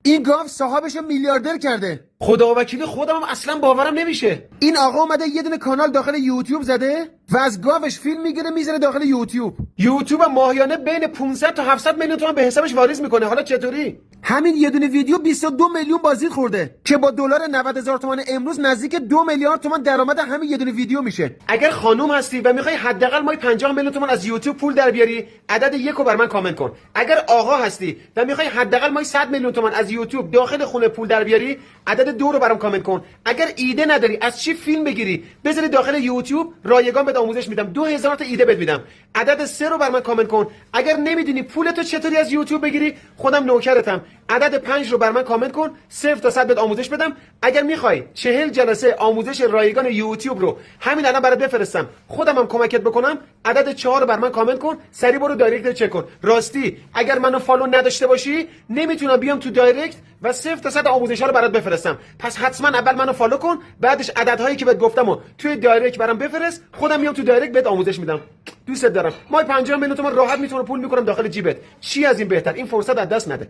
این گاو صاحبش میلیاردر کرده. خدا وکیلی خودم هم اصلا باورم نمیشه. این آقا اومده یه دونه کانال داخل یوتیوب زده و از گاوش فیلم میگیره میذاره داخل یوتیوب. یوتیوب ماهیانه بین 500 تا 700 میلیون تومان به حسابش واریز میکنه. حالا چطوری؟ همین یه دونه ویدیو 22 میلیون بازدید خورده که با دلار 90,000 تومان امروز نزدیک 2 میلیارد تومان درآمد همین یه دونه ویدیو میشه. اگر خانوم هستی و میخوای حداقل ماهی 50 میلیون تومان از یوتیوب پول در بیاری، عدد 1 رو بر من کامنت کن. اگر آقا هستی و میخوای حداقل ماهی 100 میلیون تومان از یوتیوب داخل خونه پول در بیاری، عدد 2 رو برام کامنت کن. اگر ایده نداری از چی فیلم بگیری بذاری داخل یوتیوب، رایگان بهت آموزش میدم. 2000 تا ایده بهت میدم. عدد 3 رو بر من کامنت کن. اگر نمیدونی پولتو چطوری از یوتیوب بگیری، خودم نوکرتم. عدد 5 رو بر من کامنت کن. 0 تا 100 بهت آموزش بدم. اگر میخوای 40 جلسه آموزش رایگان یوتیوب رو همین الان برات بفرستم، خودم هم کمکت بکنم، عدد 4 رو بر من کامنت کن. سری برو دایرکت چک کن. راستی اگر منو فالو نداشته باشی نمیتونم بیام تو دایرکت و 0 تا 100 آموزش‌ها رو برات بفرستم. پس حتما اول منو فالو کن، بعدش عددهایی که بهت گفتم و توی دایرکت برام بفرست. خودم میام تو دایرکت بهت آموزش میدم. دوست دارم. ماهی 50 میلیون تومان راحت میتونم پول میکنم داخل جیبت. چی از این بهتر؟ این فرصت از دست نده.